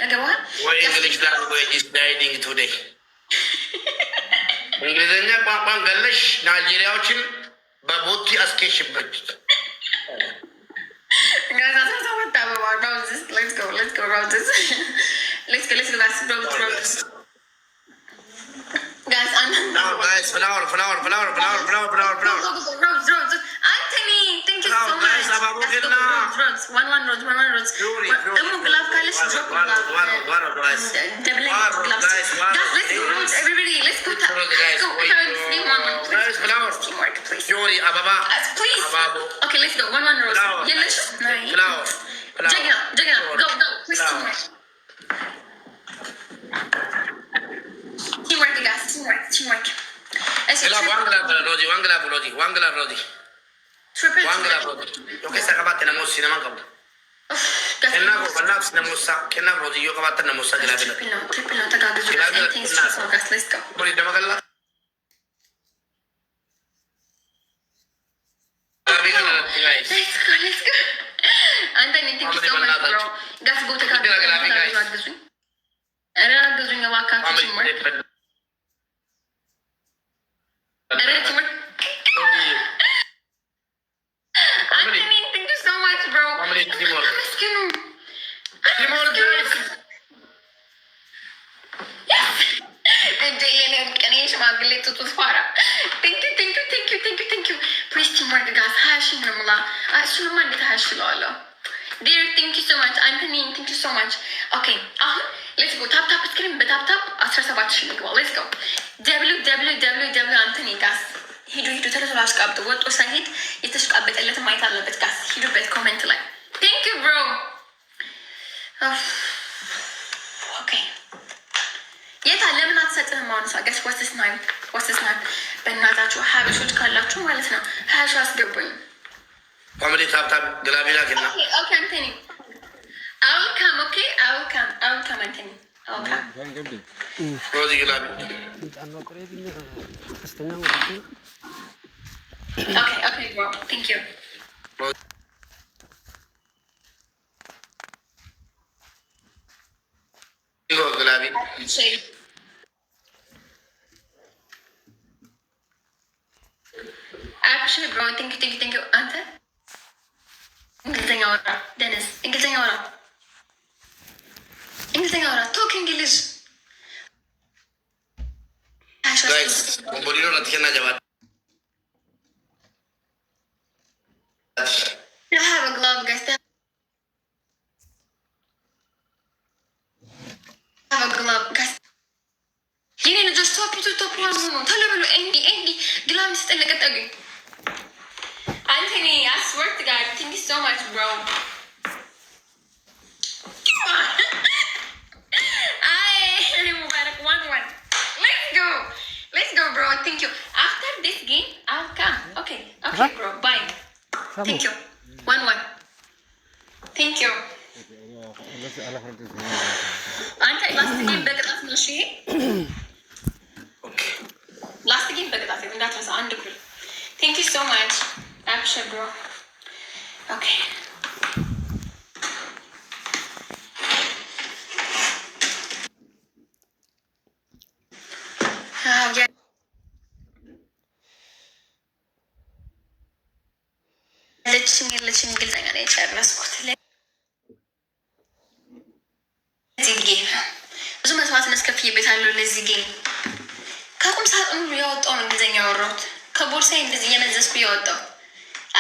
ያገባል ወይ እንግሊዝ ላንጉዌጅ ኢዝ ዳይኒንግ ቱዴይ እንግሊዝኛ ቋንቋን ገለሽ ናይጄሪያዎችን በቦቲ አስኬሽበት guys, flower. Anthony, thank you so much. One roads. Let's go, everybody. Let's go. Guys, flower. Yuri, Ababa. Please. Okay, let's go. One roads. Flower. Jagna. Go. Please, teamwork, guys. Teamwork. Wangla Rodi. Triple. Yo che sta capatta na mossi na manca. Kenna ko banaf na mossa, kenna Rodi yo capatta na mossa gila bila. Triple no tagagazu. Thanks so much. Let's go. Boli damagalla. Let's go. Anthony, thank you so much, bro. Guys, go take out. Ragazunya wakaatu teamwork. Anthony, thank you so much, bro. Teamwork, guys. Thank you. Please, teamwork, guys. Dear, thank you so much. Anthony, thank you so much. Okay, let's go. Tap screen, but tap. Let's go. www Anthony, guys. ሂዱ ተለተላ አስቀብጡ ወጡ ሳይሄድ የተሽቃበጠለት ማየት አለበት ጋስ ሂዱበት ኮሜንት ላይ ቴንክ ዩ ብሮ ኦኬ የታ ለምን አትሰጥህም አሁን ጋስ ወስስ ናይም በእናታችሁ ሀበሾች ካላችሁ ማለት ነው ሀያሽ አስገቡኝ ኮሜዲ ታፕ ግላቢላ ከና ኦኬ አንተኒ አውልካም አንተኒ ሮዚ ግላቢ Okay, bro. Thank you. Go, Gulabi. Actually, bro, thank you. Ante? Englishnya orang. Dennis, Englishnya orang. Talk English. Guys, boleh lo nanti kena jawab. I have a glove, guys. You need to just top one. Tell her Andy. Glove is still like a Anthony, I swear to God, thank you so much, bro. Let's go, bro. Thank you. After this game, I'll come. Okay, bro. Bye. Thank you. 1-1. Thank you. Ante last game በቅጣት ነው እሺ last game በቅጣት ነው እንዳትረሳ አንድ ኩል Thank you so much. Abshir, bro. Okay. Yeah. የለችኝ ግልጸኛ ነው የጨረስኩት። ለዚህ ጌም ብዙ መስዋዕትነት ከፍዬበታለሁ። ለዚህ ጌም ከቁም ሳጥኑ ያወጣው ነው እንግሊዝኛ ያወራሁት ከቦርሳዬ እንደዚህ እየመዘዝኩ ያወጣው።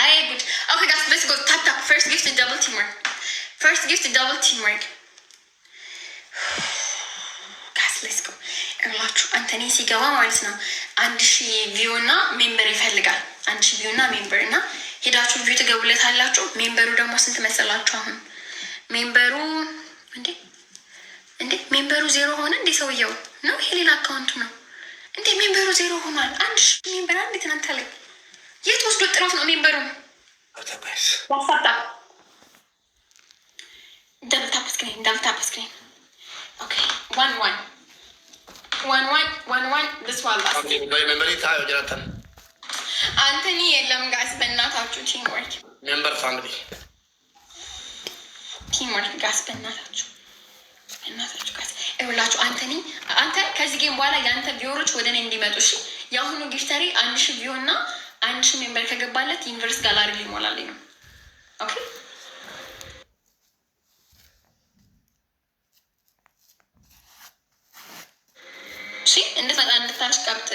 አይ ጉድ። ኦኬ ጋይስ ሌትስ ጎ ታፕ ፈርስት ጊፍት ደብል ቲምወርክ ጋይስ ሌትስ ጎ እላችሁ አንተኔ ሲገባ ማለት ነው 1000 ቪው እና ሜምበር ይፈልጋል። 1000 ቪው እና ሜምበር እና ሄዳችሁ ቪው ትገቡለታላችሁ። ሜምበሩ ደግሞ ስንት መሰላችሁ? አሁን ሜምበሩ ሜምበሩ 0 ሆነ እንዴ? ሰውየው ነው ይሄ ሌላ አካውንት ነው እንዴ? ሜምበሩ 0 ሆኗል። 1000 ሜምበር አንዴ ትናንት ላይ የት ወስዶ ጥሮት ነው ሜምበሩ? ዋሳታ ደብል ታፕ ስክሪን ኦኬ 1-1 this one last okay by memory ታዩ ጀራተን አንተኒ የለም ጋይስ በእናታችሁ ቲምወርክ ሜምበር ፋሚሊ ጋይስ በእናታችሁ እና ላስገባችሁ። አንተኒ አንተ ከዚህ ጌም በኋላ የአንተ ቪወሮች ወደ እኔ እንዲመጡ እሺ። የአሁኑ ጊፍተሪ 1000 ቪው እና 1000 ሜምበር ከገባለት ዩኒቨርስ ጋላሪ ሊሞላልኝ ነው። ኦኬ እሺ። እንድትመጣ እንድታሽቀብጥ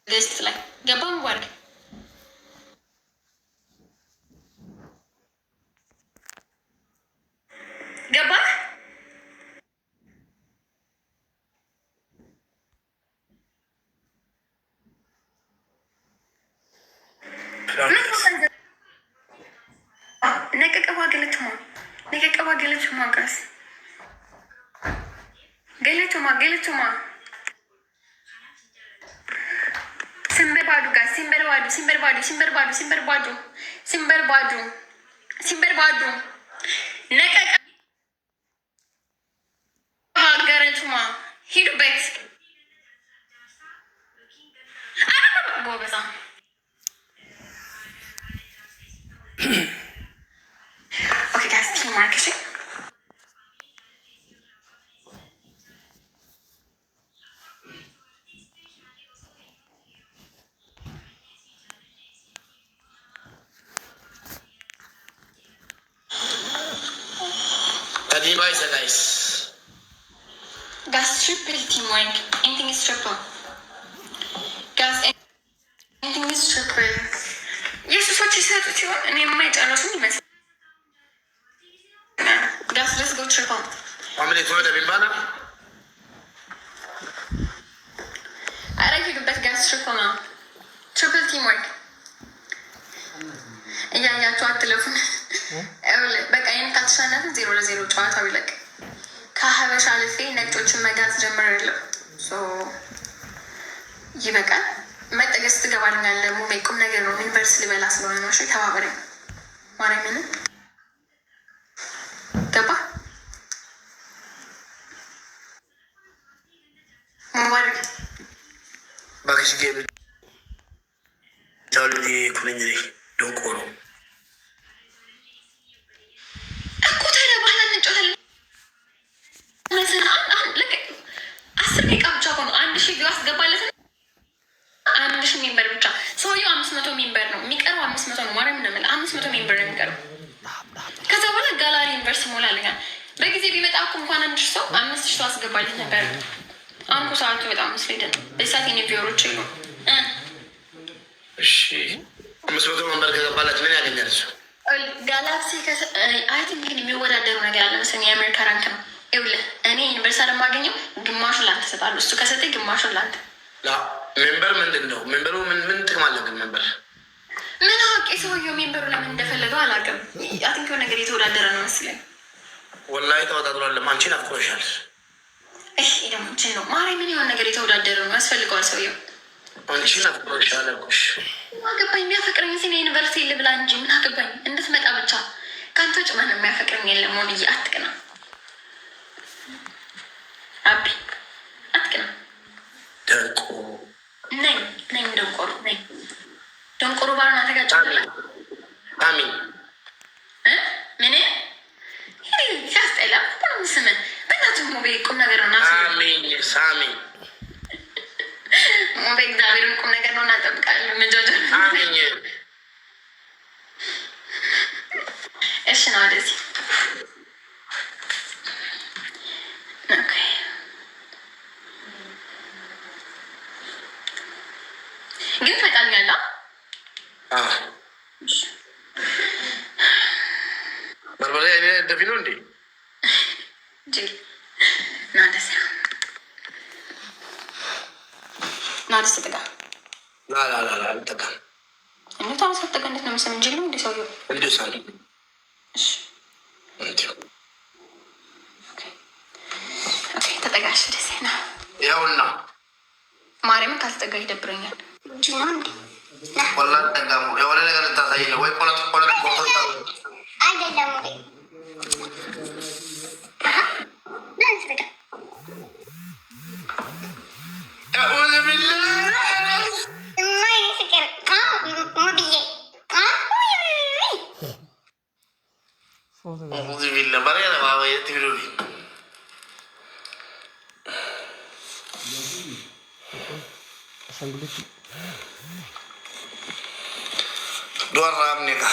ገስት ላይ ገባም ዋርግ ገባ ነቀቀዋ ገለችማ ነቀቀዋ ገለችማ ጋስ ገለችማ ገለችማ ሲምበርባዱ ጋስ ሲምበርባዱ ሲምበርባዱ ሲምበርባዱ ሲምበርባዱ ሲምበርባዱ ሲምበርባዱ ነቀቀ ገረችማ ሂዱበት ጎበዛ ኦኬ ጋስ ቲም ማርክሽ Guys, triple teamwork. Anything is triple. Guys, anything is triple. Yes, that's what you said. What you want? And you might understand me. Guys, let's go triple. How many toilet have you been? I like you the best guys triple now. Triple teamwork. Yeah, try telephone. በቃ ይህን ካልተሻናትን 0-0 ጨዋታው ይለቅ። ከሀበሻ አልፌ ነጮችን መጋዝ ጀምሬያለሁ። ይበቃል። መጠገስ ትገባልኛለህ። ሙሜ ቁም ነገር ነው። ዩኒቨርሲቲ ሊበላ ስለሆነ ነው። እሺ ተባበረኝ። ማርያምን ገባ ሙባረክ ባክሽ ጌብ ቻሉ ኩነኝ ዶንቆሮ አስገባለት 1000 ሜምበር ብቻ። ሰውየው 500 ሜምበር ነው የሚቀረው። 500 ነው ማርያም ነው የምልህ 500 ሜምበር ነው የሚቀረው። ከዛ በኋላ ጋላሪ ዩኒቨርስ ይሞላልኛል። በጊዜ ቢመጣ እኮ እንኳን 1000 ሰው 5000 ሰው አስገባለት ነበር። አሁን እኮ ሰዓቱ በጣም መስለኝ በሳት ቪወሮች ይሉ እሺ 500 ሜምበር ከገባለት ምን ያገኛል እሱ? ጋላክሲ አይ ቲንክ ግን የሚወዳደሩ ነገር አለ መሰለኝ። የአሜሪካ ራንክ ነው። ይኸውልህ እኔ ዩኒቨርሳል የማገኘው ግማሹን ላንተ እሰጣለሁ። እሱ ከሰጠኝ ግማሹን ላንተ። ሜምበር ምንድን ነው? ሜምበሩ ምን ጥቅም አለ? ግን ሜምበር ምን አውቄ። ሰውየው ሜምበሩ ለምን እንደፈለገው አላውቅም። አቲንክ ነገር የተወዳደረ ነው መስለኝ። ወላሂ ተወዳድሯል። አንቺን አፍቆሻል። ደግሞ እንችን ነው ማርያምን የሆነ ነገር የተወዳደረ ነው ያስፈልገዋል ሰውየው። አንቺን አፍቆሻል አልኩሽ። አገባኝ የሚያፈቅረኝ ሲኔ ዩኒቨርሲቲ ልብላ እንጂ ምን አገባኝ። እንድትመጣ ብቻ ከአንተ ውጭ ማንም የሚያፈቅረኝ የለም። ሆንዬ አትቅና አቢ አትቅና። ደንቆ ነኝ ደንቆሮ ነኝ። ደንቆሮ ባሉን አተጋጫ ሳሚ ምን ሲያስጠላ በጣም ስምን በእናትህ ሞቤ ቁም ነገር ነው። ሳሚ ሞቤ እግዚአብሔርን ቁም ነገር ነው። እናጠብቃለን መጃጃ እሺ ነው ወደዚህ ግን ፈጣኛላ በርበሬ ደፊ ነው እንዴ? ናደስ ጥጋ ጠጋ እንዴት አመሳት ጠጋ እንዴት ነው መሰል እንጂ ነው እንዲ ሰውየው እንዲሁ ሳ ተጠጋሽ ደስ ና ያውና ማርያምን ካልተጠጋ ይደብረኛል። ወላ ጠጋሙ የሆነ ነገር ልታሳይ ነው ወይ? ቆለት አይደለም Uzubillah. Mariana waa wayetti biruri. Dua ramne ka.